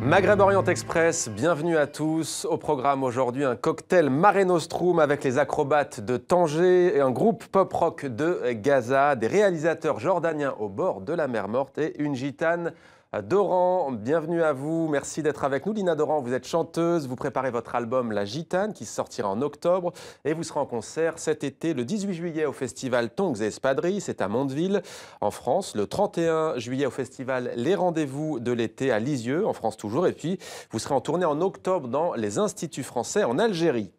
Maghreb Orient Express, bienvenue à tous. Au programme aujourd'hui, un cocktail Mare Nostrum avec les acrobates de Tanger et un groupe pop-rock de Gaza, des réalisateurs jordaniens au bord de la mer Morte et une gitane d'Oran. Bienvenue à vous, merci d'être avec nous. Lina Doran, vous êtes chanteuse, vous préparez votre album La Gitane qui sortira en octobre et vous serez en concert cet été le 18 juillet au festival Tongs et Espadrilles, c'est à Mondeville en France, le 31 juillet au festival Les Rendez-vous de l'été à Lisieux en France toujours et puis vous serez en tournée en octobre dans les Instituts français en Algérie.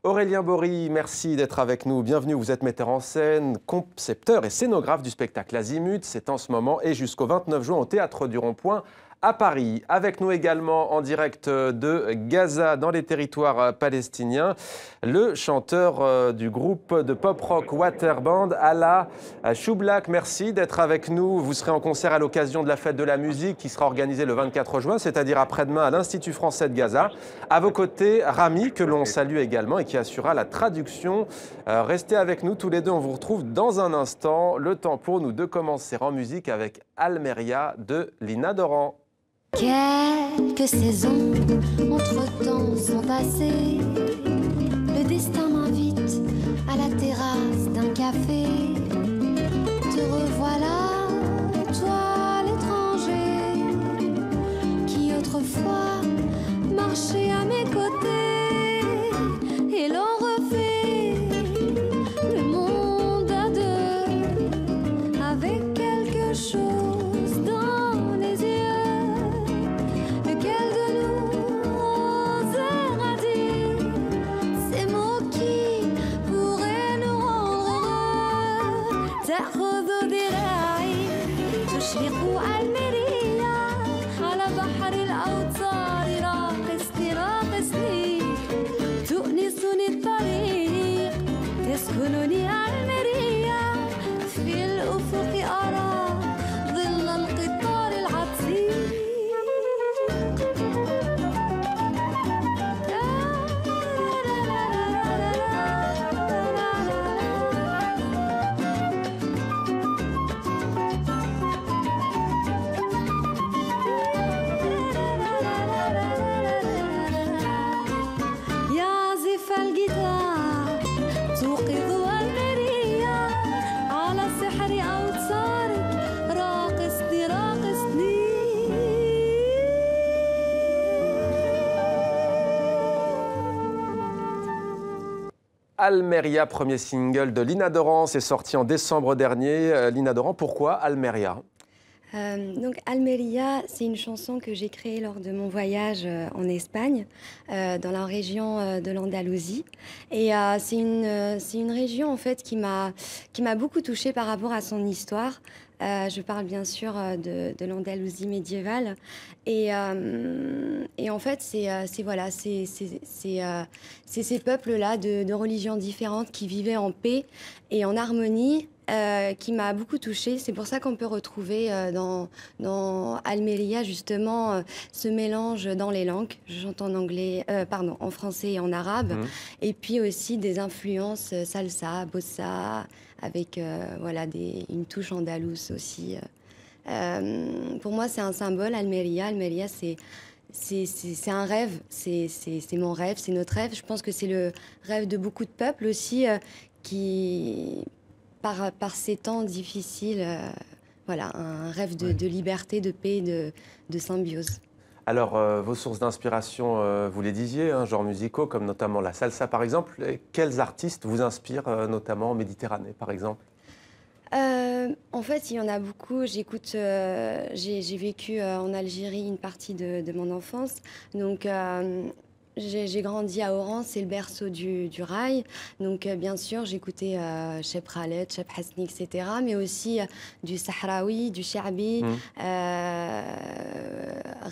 Aurélien Bory, merci d'être avec nous. Bienvenue, vous êtes metteur en scène, concepteur et scénographe du spectacle Azimut. C'est en ce moment et jusqu'au 29 juin au Théâtre du Rond-Point à Paris. Avec nous également en direct de Gaza, dans les territoires palestiniens, le chanteur du groupe de pop-rock Waterband, Alla Choublak. Merci d'être avec nous. Vous serez en concert à l'occasion de la fête de la musique qui sera organisée le 24 juin, c'est-à-dire après-demain à l'Institut français de Gaza. À vos côtés, Rami, que l'on salue également et qui assurera la traduction. Restez avec nous tous les deux, on vous retrouve dans un instant. Le temps pour nous de commencer en musique avec Almeria de Lina Doran. Quelques saisons entre-temps sont passées. Le destin m'invite à la terrasse d'un café. Te revoilà, toi l'étranger, qui autrefois marchait à mes côtés. Et l'on refait le monde à deux, avec quelque chose dans les yeux. تأخذ ذراعي تشرق المرية على بحر الأوتار راقصني راقصني تؤنسني الطريق تسكنني المرية في الأفق أرى ظل القطار العتيق Almeria, premier single de Lina Doran, c'est sorti en décembre dernier. Lina Doran, pourquoi Almeria ? Donc Almeria, c'est une chanson que j'ai créée lors de mon voyage en Espagne, dans la région de l'Andalousie. Et c'est une région en fait qui m'a beaucoup touchée par rapport à son histoire. Je parle bien sûr de l'Andalousie médiévale. Et en fait, c'est ces peuples-là de religions différentes qui vivaient en paix et en harmonie. Qui m'a beaucoup touchée. C'est pour ça qu'on peut retrouver dans Almeria justement ce mélange dans les langues. Je chante en anglais, en français et en arabe. Et puis aussi des influences salsa, bossa, avec une touche andalouse aussi. Pour moi, c'est un symbole, Almeria. Almeria, c'est un rêve. C'est mon rêve, c'est notre rêve. Je pense que c'est le rêve de beaucoup de peuples aussi qui... Par ces temps difficiles, un rêve de liberté, de paix, de symbiose. Alors, vos sources d'inspiration, vous les disiez, genres musicaux, comme notamment la salsa par exemple. Et quels artistes vous inspirent, notamment en Méditerranée par exemple ? En fait, il y en a beaucoup. J'écoute, j'ai vécu en Algérie une partie de mon enfance. Donc, j'ai grandi à Oran, c'est le berceau du rail. Donc, bien sûr, j'écoutais Cheb Khaled, Cheb Hasni, etc. Mais aussi du Sahraoui, du Chaabi,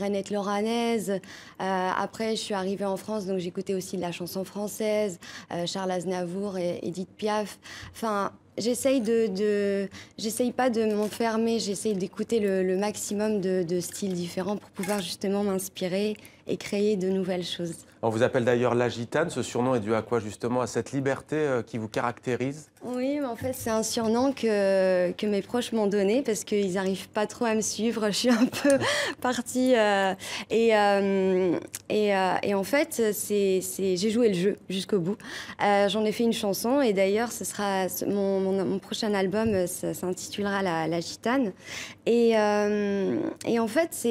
Renette Loranaise. Après, je suis arrivée en France, donc j'écoutais aussi de la chanson française, Charles Aznavour et Edith Piaf. Enfin, j'essaye pas de m'enfermer, j'essaye d'écouter le maximum de styles différents pour pouvoir justement m'inspirer créer de nouvelles choses. On vous appelle d'ailleurs la gitane. Ce surnom est dû à quoi justement? À cette liberté qui vous caractérise? Oui, mais en fait, c'est un surnom que mes proches m'ont donné parce qu'ils n'arrivent pas trop à me suivre. Je suis un peu partie. Et en fait, j'ai joué le jeu jusqu'au bout. J'en ai fait une chanson et d'ailleurs, ce sera mon prochain album s'intitulera la Gitane. Et en fait,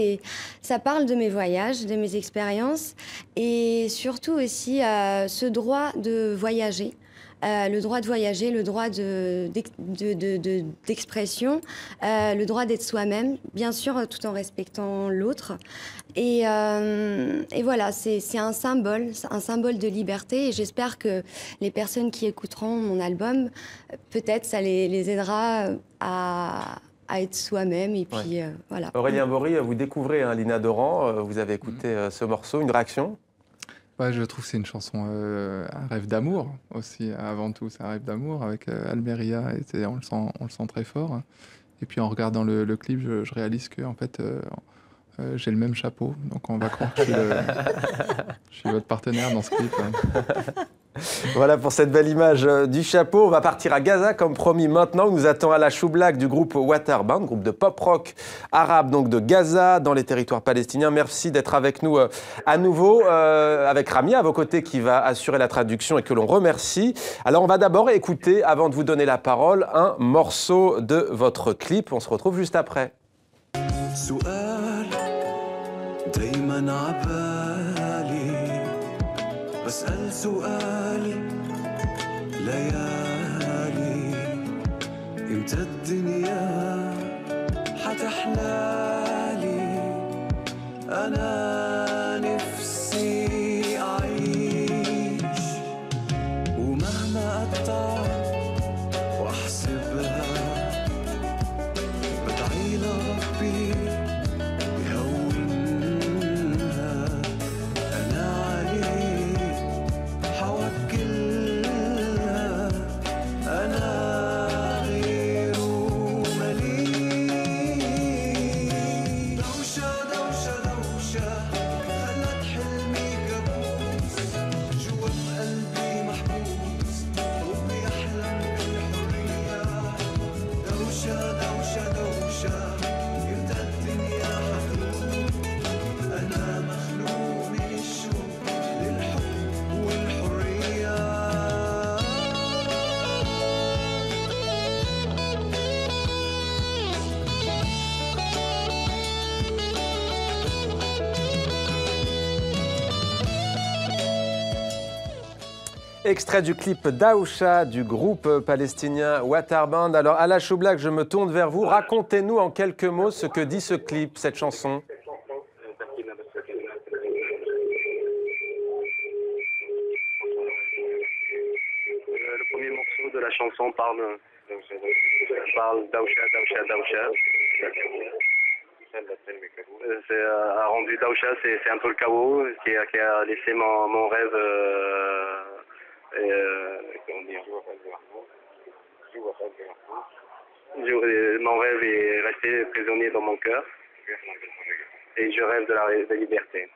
ça parle de mes voyages, de mes expériences et surtout aussi ce droit de voyager. Le droit de voyager, le droit d'expression, le droit d'être soi-même, bien sûr, tout en respectant l'autre. Et voilà, c'est un symbole de liberté. Et j'espère que les personnes qui écouteront mon album, peut-être ça les aidera à être soi-même. Et puis, voilà. Aurélien Bory, vous découvrez Lina Doran. Vous avez écouté ce morceau, une réaction? Ouais, je trouve que c'est une chanson, un rêve d'amour aussi, avant tout, c'est un rêve d'amour avec Almeria, et on le sent très fort. Hein. Et puis en regardant le clip, je réalise que en fait, j'ai le même chapeau, donc on va croire que je suis votre partenaire dans ce clip. Hein. Voilà pour cette belle image du chapeau. On va partir à Gaza comme promis maintenant. On nous attend à la Choublac du groupe Waterband, groupe de pop-rock arabe donc de Gaza dans les territoires palestiniens. Merci d'être avec nous à nouveau, avec Ramia à vos côtés qui va assurer la traduction et que l'on remercie. Alors on va d'abord écouter, avant de vous donner la parole, un morceau de votre clip. On se retrouve juste après. بسأل سؤالي ليالي امتى الدنيا حتحلالي أنا نفسي أعيش ومهما أتعب وأحسبها بدعي لربي يهونها أنا عليه حوكلها أنا غير مليء دوشة دوشة دوشة خلت حلمي كابوس جوا بقلبي محبوس وبيحلم بالحرية دوشة دوشة دوشة امتى الدنيا حتروح أنا مخلوق من الشوق للحب والحرية Extrait du clip Daousha du groupe palestinien Waterband. Alors à la Choublac, je me tourne vers vous. Racontez-nous en quelques mots ce que dit ce clip, cette chanson. Le premier morceau de la chanson parle Daousha, Daousha, Daousha. A rendu Daousha, c'est un peu le chaos qui a laissé mon rêve. Comment dire, mon rêve est resté prisonnier dans mon cœur et je rêve de la liberté.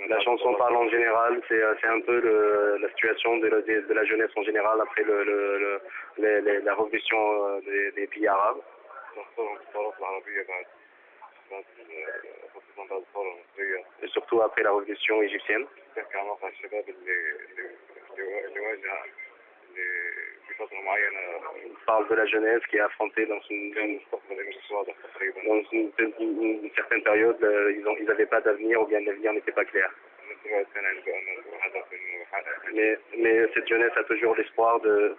La chanson parle en général, c'est un peu la situation de la jeunesse en général après la révolution des pays arabes. Et surtout après la révolution égyptienne. On parle de la jeunesse qui est affrontée dans une certaine période, ils n'avaient pas d'avenir ou bien l'avenir n'était pas clair. Mais cette jeunesse a toujours l'espoir de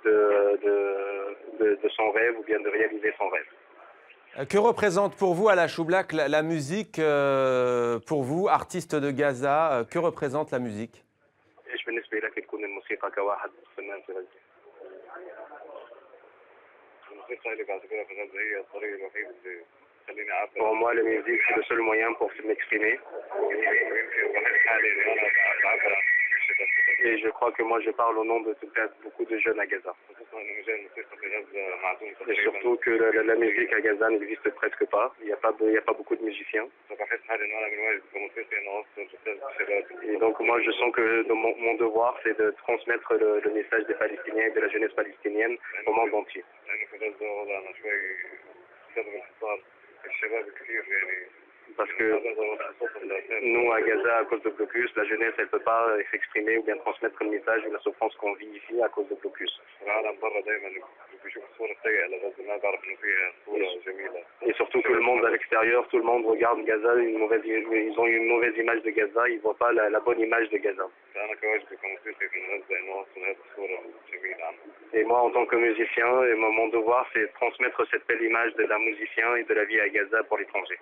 son rêve ou bien de réaliser son rêve. Que représente pour vous à la Choublac la musique, pour vous, artiste de Gaza, que représente la musique? ايش بالنسبة لك تكون الموسيقى كواحد فنان في غزة؟ الموسيقى اللي بعتبرها في غزة هي الطريق الوحيد اللي خليني أعبر. Pour moi, la musique c'est le seul moyen pour m'exprimer. ويمكن بحس حالي إني أنا بعبر عن كل شيء. Et je crois que moi je parle au nom de beaucoup de jeunes à Gaza. Et surtout que la musique à Gaza n'existe presque pas. Il n'y a pas beaucoup de musiciens. Et donc moi je sens que mon devoir c'est de transmettre le message des Palestiniens et de la jeunesse palestinienne au monde entier. Parce que nous, à Gaza, à cause de blocus, la jeunesse, elle ne peut pas s'exprimer ou bien transmettre le message de la souffrance qu'on vit ici à cause de blocus. Et surtout que le monde à l'extérieur, tout le monde regarde Gaza, ils ont une mauvaise image de Gaza, ils ne voient pas la bonne image de Gaza. Et moi, en tant que musicien, mon devoir, c'est de transmettre cette belle image d'un musicien et de la vie à Gaza pour l'étranger.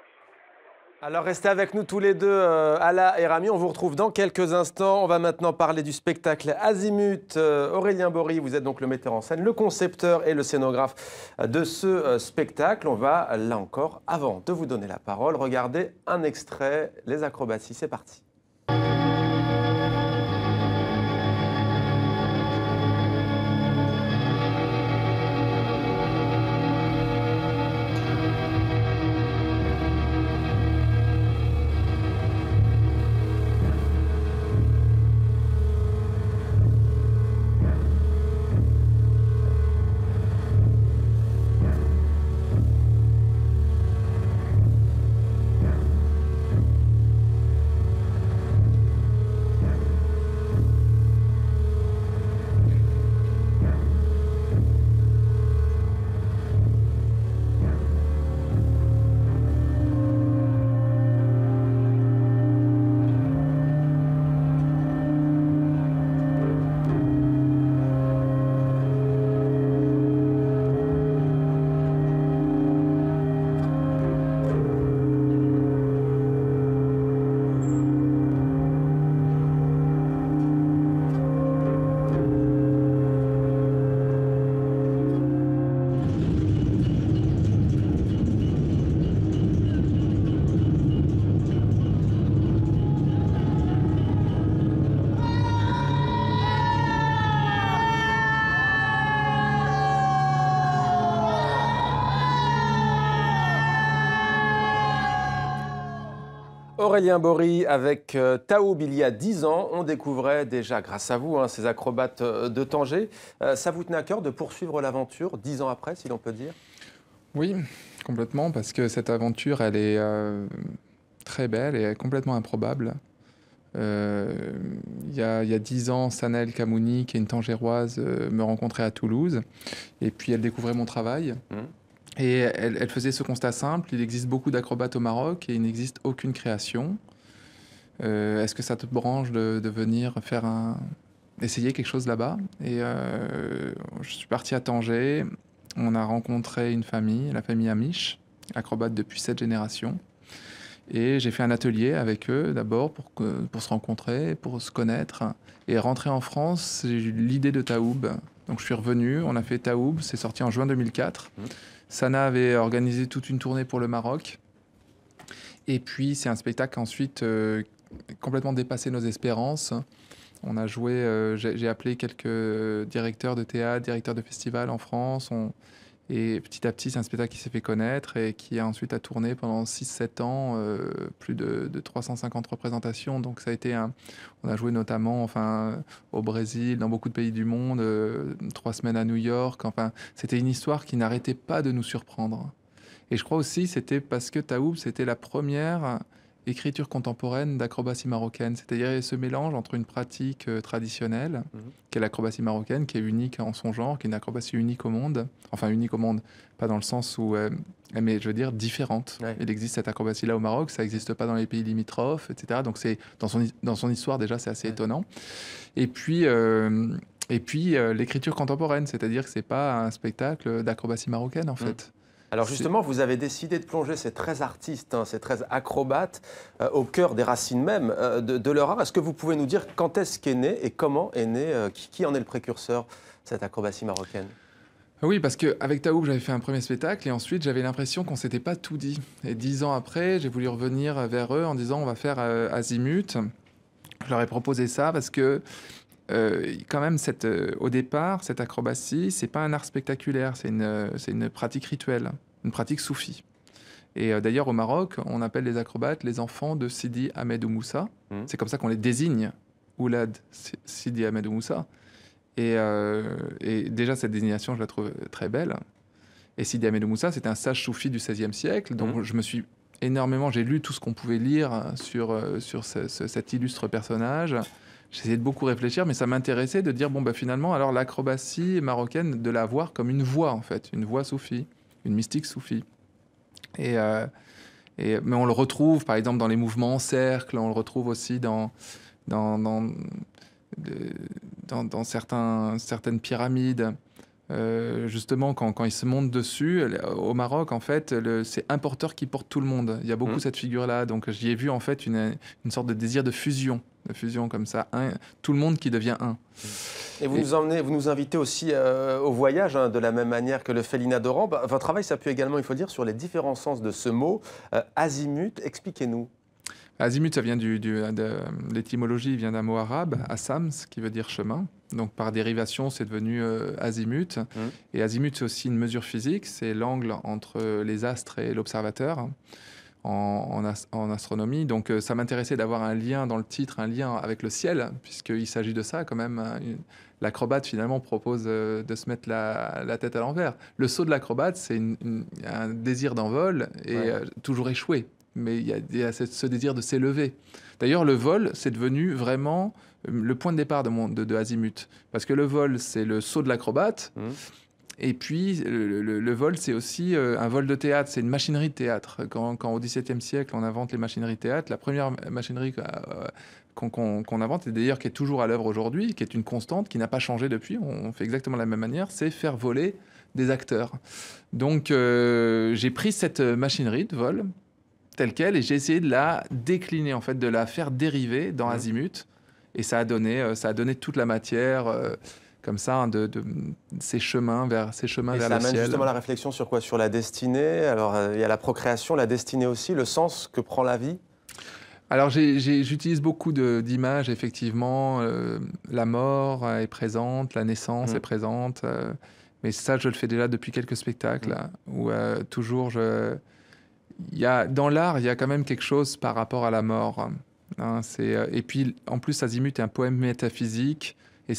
Alors restez avec nous tous les deux, Ala et Rami. On vous retrouve dans quelques instants. On va maintenant parler du spectacle Azimut. Aurélien Bory, vous êtes donc le metteur en scène, le concepteur et le scénographe de ce spectacle. On va, là encore, avant de vous donner la parole, regarder un extrait, les acrobaties. C'est parti. Aurélien Bory avec Taoub, il y a 10 ans, on découvrait déjà, grâce à vous, ces acrobates de Tanger. Ça vous tenait à cœur de poursuivre l'aventure 10 ans après, si l'on peut dire? Oui, complètement, parce que cette aventure, elle est très belle et complètement improbable. Il y a 10 ans, Sanel Kamouni, qui est une Tangéroise, me rencontrait à Toulouse, et puis elle découvrait mon travail. Et elle faisait ce constat simple: il existe beaucoup d'acrobates au Maroc et il n'existe aucune création. Est-ce que ça te branche de venir essayer quelque chose là-bas? Et je suis parti à Tanger. On a rencontré une famille, la famille Amish, acrobate depuis 7 générations. Et j'ai fait un atelier avec eux d'abord pour se rencontrer, pour se connaître. Et rentrer en France, j'ai eu l'idée de Taoub. Donc je suis revenu, on a fait Taoub, c'est sorti en juin 2004. Sana avait organisé toute une tournée pour le Maroc. Et puis c'est un spectacle ensuite complètement dépassé nos espérances. On a joué, j'ai appelé quelques directeurs de théâtre, directeurs de festivals en France. Et petit à petit, c'est un spectacle qui s'est fait connaître et qui a ensuite tourné pendant 6-7 ans, plus de 350 représentations. Donc ça a été on a joué notamment au Brésil, dans beaucoup de pays du monde, 3 semaines à New York. Enfin, c'était une histoire qui n'arrêtait pas de nous surprendre. Et je crois aussi c'était parce que Taoub, c'était la première écriture contemporaine d'acrobatie marocaine. C'est-à-dire ce mélange entre une pratique traditionnelle, qui est l'acrobatie marocaine, qui est unique en son genre, qui est une acrobatie unique au monde. Enfin, unique au monde, pas dans le sens où... mais je veux dire différente. Ouais. Il existe cette acrobatie-là au Maroc, ça n'existe pas dans les pays limitrophes, etc. Donc c'est dans son histoire, déjà, c'est assez étonnant. Et puis l'écriture contemporaine, c'est-à-dire que ce n'est pas un spectacle d'acrobatie marocaine, en fait. Alors justement, vous avez décidé de plonger ces 13 artistes, ces 13 acrobates, au cœur des racines même de leur art. Est-ce que vous pouvez nous dire quand est-ce qu'est né et comment est né, qui en est le précurseur, cette acrobatie marocaine? Oui, parce qu'avec Taoub, j'avais fait un premier spectacle et ensuite j'avais l'impression qu'on ne s'était pas tout dit. Et 10 ans après, j'ai voulu revenir vers eux en disant on va faire Azimut. Je leur ai proposé ça parce que quand même, au départ, cette acrobatie, c'est pas un art spectaculaire, c'est une pratique rituelle, une pratique soufie. Et d'ailleurs, au Maroc, on appelle les acrobates les enfants de Sidi Ahmed Moussa. C'est comme ça qu'on les désigne, Oulad Sidi Ahmed Moussa. Et déjà, cette désignation, je la trouve très belle. Et Sidi Ahmed Moussa, c'était un sage soufi du XVIe siècle. Donc, j'ai lu tout ce qu'on pouvait lire sur cet illustre personnage. J'ai essayé de beaucoup réfléchir, mais ça m'intéressait de dire, finalement, alors l'acrobatie marocaine, de la voir comme une voie, en fait, une voie soufie, une mystique soufie. Mais on le retrouve, par exemple, dans les mouvements en cercle, on le retrouve aussi dans certaines pyramides. Justement, quand ils se montent dessus, au Maroc, en fait, c'est un porteur qui porte tout le monde. Il y a beaucoup cette figure-là. Donc, j'y ai vu, en fait, une sorte de désir de fusion comme ça. Tout le monde qui devient un. Et vous nous invitez aussi au voyage, de la même manière que le fait Lina Doran. Votre travail s'appuie également, il faut le dire, sur les différents sens de ce mot. Azimut, expliquez-nous. Azimut, ça vient l'étymologie vient d'un mot arabe, asams, qui veut dire chemin. Donc par dérivation, c'est devenu azimut. Et azimut, c'est aussi une mesure physique, c'est l'angle entre les astres et l'observateur en astronomie. Donc ça m'intéressait d'avoir un lien dans le titre, un lien avec le ciel, puisqu'il s'agit de ça quand même. L'acrobate, finalement, propose de se mettre la tête à l'envers. Le saut de l'acrobate, c'est un désir d'envol et toujours échoué. Mais il y a ce désir de s'élever. D'ailleurs, le vol, c'est devenu vraiment le point de départ de Azimut. Parce que le vol, c'est le saut de l'acrobate. Et puis, le vol, c'est aussi un vol de théâtre. C'est une machinerie de théâtre. Quand au XVIIe siècle, on invente les machineries de théâtre, la première machinerie qu'on invente, et d'ailleurs qui est toujours à l'œuvre aujourd'hui, qui est une constante, qui n'a pas changé depuis, on fait exactement de la même manière, c'est faire voler des acteurs. Donc, j'ai pris cette machinerie de vol, telle quelle, et j'ai essayé de la décliner, en fait, de la faire dériver dans Azimut. Et ça a donné toute la matière, comme ça, de ces chemins vers le ciel. Et ça amène justement la réflexion sur quoi? Sur la destinée. Alors, il y a la procréation, la destinée aussi, le sens que prend la vie. Alors, j'utilise beaucoup d'images, effectivement. La mort est présente, la naissance est présente. Mais ça, je le fais déjà depuis quelques spectacles, où toujours dans l'art, il y a quand même quelque chose par rapport à la mort. Et puis, en plus, Azimut est un poème métaphysique. Et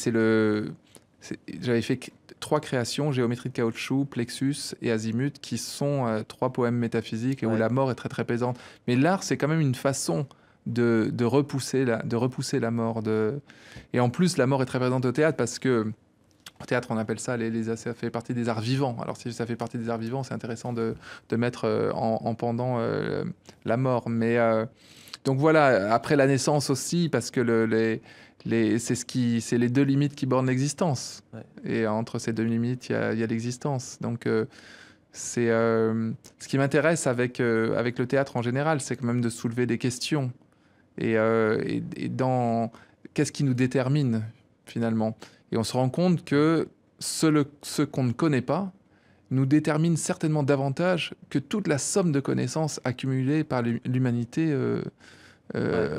j'avais fait 3 créations, Géométrie de caoutchouc, Plexus et Azimut, qui sont 3 poèmes métaphysiques et où la mort est très, très présente. Mais l'art, c'est quand même une façon de repousser la mort. Et en plus, la mort est très présente au théâtre parce que au théâtre, on appelle ça, ça fait partie des arts vivants. Alors, si ça fait partie des arts vivants, c'est intéressant de mettre en pendant la mort. Mais donc voilà, après la naissance aussi, parce que c'est les 2 limites qui bornent l'existence. Et entre ces 2 limites, il y a l'existence. Donc, ce qui m'intéresse avec le théâtre en général, c'est quand même de soulever des questions. Et qu'est-ce qui nous détermine, finalement? Et on se rend compte que ce qu'on ne connaît pas nous détermine certainement davantage que toute la somme de connaissances accumulées par l'humanité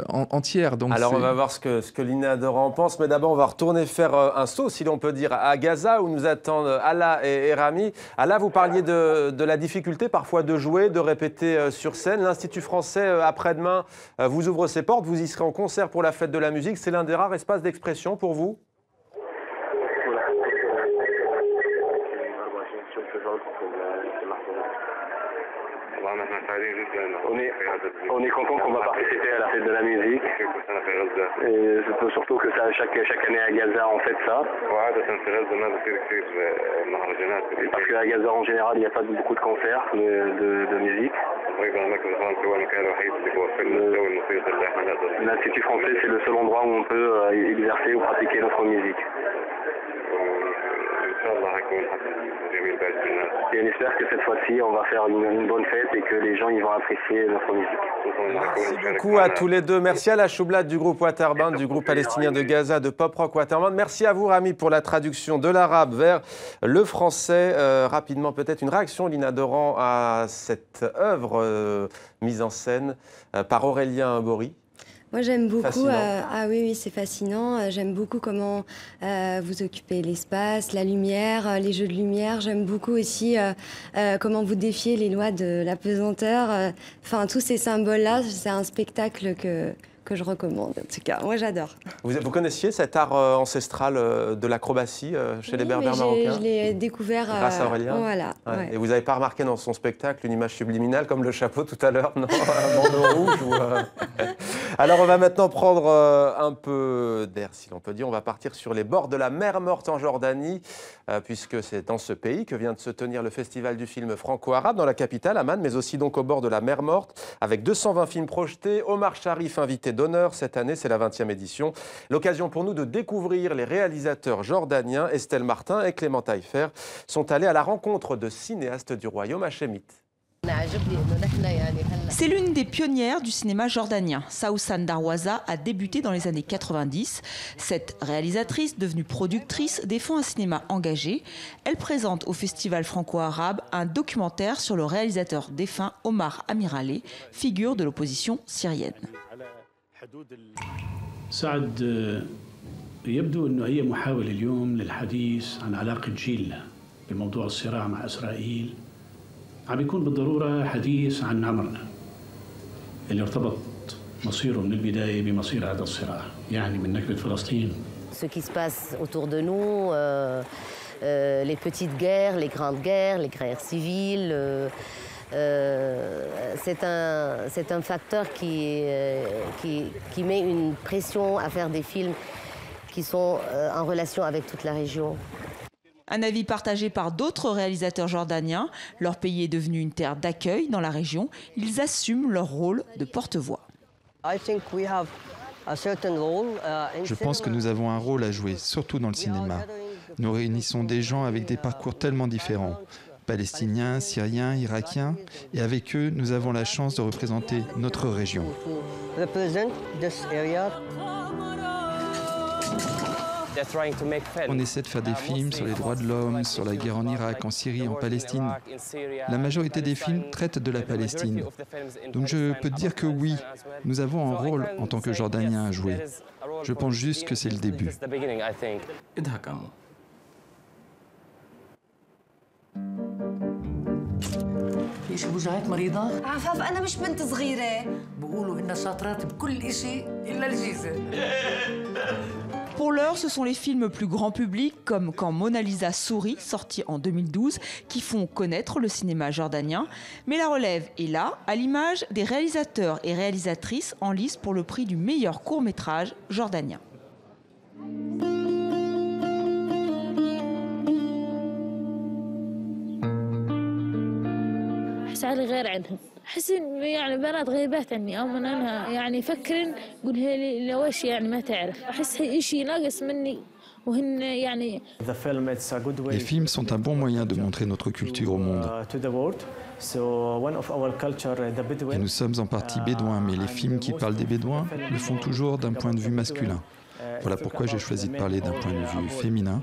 entière. Donc alors, on va voir ce que Lina Doran pense, mais d'abord, on va retourner faire un saut, si l'on peut dire, à Gaza, où nous attendent Ala et Rami. Ala, vous parliez de la difficulté parfois de jouer, de répéter sur scène. L'Institut français, après-demain, vous ouvre ses portes. Vous y serez en concert pour la fête de la musique. C'est l'un des rares espaces d'expression pour vous? On est content qu'on va participer à la fête de la musique. Et je peux surtout que chaque année à Gaza on fête ça. Parce qu'à Gaza en général il n'y a pas beaucoup de concerts de musique. L'Institut français c'est le seul endroit où on peut exercer ou pratiquer notre musique. Et on espère que cette fois-ci, on va faire une bonne fête et que les gens ils vont apprécier notre musique. Merci beaucoup à tous les deux. Merci à la Choublat du groupe Waterband, du groupe palestinien de Gaza, de Pop Rock Waterband. Merci à vous, Rami, pour la traduction de l'arabe vers le français. Rapidement, peut-être une réaction, Lina Doran, à cette œuvre mise en scène par Aurélien Bory. Moi, j'aime beaucoup. Fascinant. Ah oui, oui, c'est fascinant. J'aime beaucoup comment vous occupez l'espace, la lumière, les jeux de lumière. J'aime beaucoup aussi comment vous défiez les lois de la pesanteur. Enfin, tous ces symboles-là, c'est un spectacle que je recommande. En tout cas, moi, j'adore. Vous connaissiez cet art ancestral de l'acrobatie chez les Oui, Berbères mais marocains? je l'ai découvert Grâce à Aurélien. Voilà. Ouais. Ouais. Et vous n'avez pas remarqué dans son spectacle une image subliminale comme le chapeau tout à l'heure, non? Un bandeau rouge Alors on va maintenant prendre un peu d'air, si l'on peut dire. On va partir sur les bords de la mer Morte en Jordanie, puisque c'est dans ce pays que vient de se tenir le festival du film franco-arabe dans la capitale, Amman, mais aussi donc au bord de la mer Morte, avec 220 films projetés. Omar Sharif, invité d'honneur cette année, c'est la 20e édition. L'occasion pour nous de découvrir les réalisateurs jordaniens. Estelle Martin et Clément Taillefer sont allés à la rencontre de cinéastes du royaume hachémite. C'est l'une des pionnières du cinéma jordanien. Saousan Darwaza a débuté dans les années 90. Cette réalisatrice, devenue productrice, défend un cinéma engagé. Elle présente au Festival franco-arabe un documentaire sur le réalisateur défunt Omar Amiraleh, figure de l'opposition syrienne. سعد يبدو أنه هي محاولة اليوم للحديث عن علاقة جيلنا بموضوع الصراع مع إسرائيل عم يكون بالضرورة حديث عن عمرنا اللي ارتبط مصيره من البداية بمصير هذا الصراع يعني من نكبة فلسطين. Ce qui se passe autour de nous, les petites guerres, les grandes guerres, les guerres civiles, c'est un facteur qui met une pression à faire des films qui sont en relation avec toute la région. Un avis partagé par d'autres réalisateurs jordaniens. Leur pays est devenu une terre d'accueil dans la région. Ils assument leur rôle de porte-voix. Je pense que nous avons un rôle à jouer, surtout dans le cinéma. Nous réunissons des gens avec des parcours tellement différents, palestiniens, syriens, irakiens, et avec eux, nous avons la chance de représenter notre région. On essaie de faire des films sur les droits de l'homme, sur la guerre en Irak, en Syrie, en Palestine. La majorité des films traitent de la Palestine. Donc je peux te dire que oui, nous avons un rôle en tant que Jordaniens à jouer. Je pense juste que c'est le début. ليش وجعت مريضة؟ عفاف أنا مش بنت صغيرة. بقولوا إنها شاطرات بكل إشي إلا الجيزة. Pour l'heure, ce sont les films plus grand public, comme Quand Mona Lisa sourit, sorti en 2012, qui font connaître le cinéma jordanien. Mais la relève est là, à l'image des réalisateurs et réalisatrices en lice pour le prix du meilleur court-métrage jordanien. علي غير عندهم أحس يعني بنات غيبات عني أو من أنا يعني يفكرن يقول هي لويش يعني ما تعرف أحس إشي ناقص مني وهن يعني. Les films sont un bon moyen de montrer notre culture au monde. Et nous sommes en partie bédouins, mais les films qui parlent des bédouins le font toujours d'un point de vue masculin. Voilà pourquoi j'ai choisi de parler d'un point de vue féminin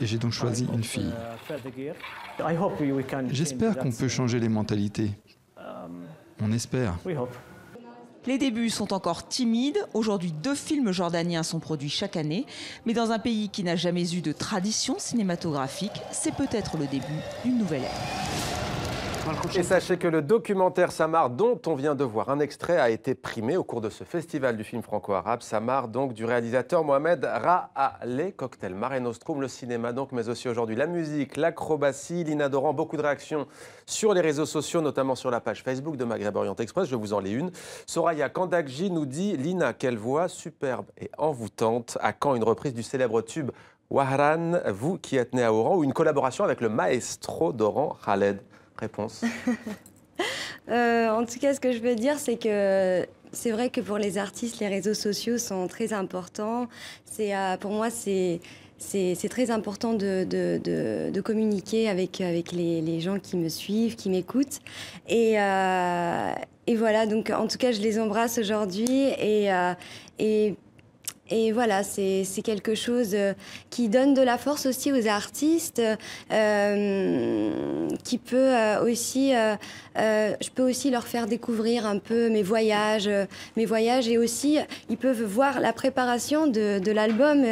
et j'ai donc choisi une fille. J'espère qu'on peut changer les mentalités. On espère. Les débuts sont encore timides. Aujourd'hui, 2 films jordaniens sont produits chaque année. Mais dans un pays qui n'a jamais eu de tradition cinématographique, c'est peut-être le début d'une nouvelle ère. Et sachez que le documentaire Samar, dont on vient de voir un extrait, a été primé au cours de ce festival du film franco-arabe. Samar, donc, du réalisateur Mohamed Ra'aleh. Cocktail Mare Nostrum, le cinéma, donc, mais aussi aujourd'hui la musique, l'acrobatie. Lina Doran, beaucoup de réactions sur les réseaux sociaux, notamment sur la page Facebook de Maghreb Orient Express. Je vous en lis une. Soraya Kandakji nous dit « Lina, quelle voix superbe et envoûtante. À quand une reprise du célèbre tube Wahran, vous qui êtes né à Oran, ou une collaboration avec le maestro d'Oran, Khaled ?» Réponse. En tout cas, ce que je veux dire, c'est que c'est vrai que pour les artistes, les réseaux sociaux sont très importants. Pour moi, c'est très important de communiquer avec les gens qui me suivent, qui m'écoutent. Et voilà, donc en tout cas, je les embrasse aujourd'hui. Et voilà, c'est quelque chose qui donne de la force aussi aux artistes, qui peut aussi, je peux aussi leur faire découvrir un peu mes voyages et aussi ils peuvent voir la préparation de l'album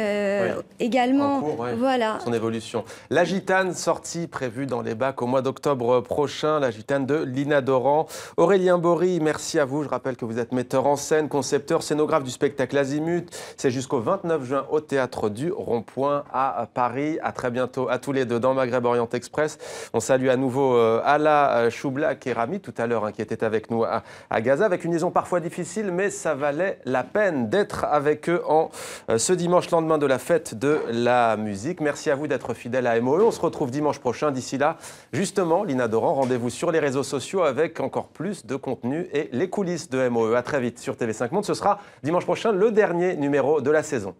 également. En cours, ouais. Voilà. Son évolution. La Gitane, sortie prévue dans les bacs au mois d'octobre prochain, la Gitane de Lina Doran. Aurélien Bory, merci à vous. Je rappelle que vous êtes metteur en scène, concepteur, scénographe du spectacle Azimut. C'est jusqu'au 29 juin au Théâtre du Rond-Point à Paris. À très bientôt à tous les deux dans Maghreb Orient Express. On salue à nouveau Ala Choublak et Rami tout à l'heure qui étaient avec nous à Gaza, avec une liaison parfois difficile, mais ça valait la peine d'être avec eux en ce dimanche lendemain de la fête de la musique. Merci à vous d'être fidèles à MOE. On se retrouve dimanche prochain. D'ici là, justement, Lina Doran, rendez-vous sur les réseaux sociaux avec encore plus de contenu et les coulisses de MOE. À très vite sur TV5 Monde. Ce sera dimanche prochain le dernier numéro de la saison.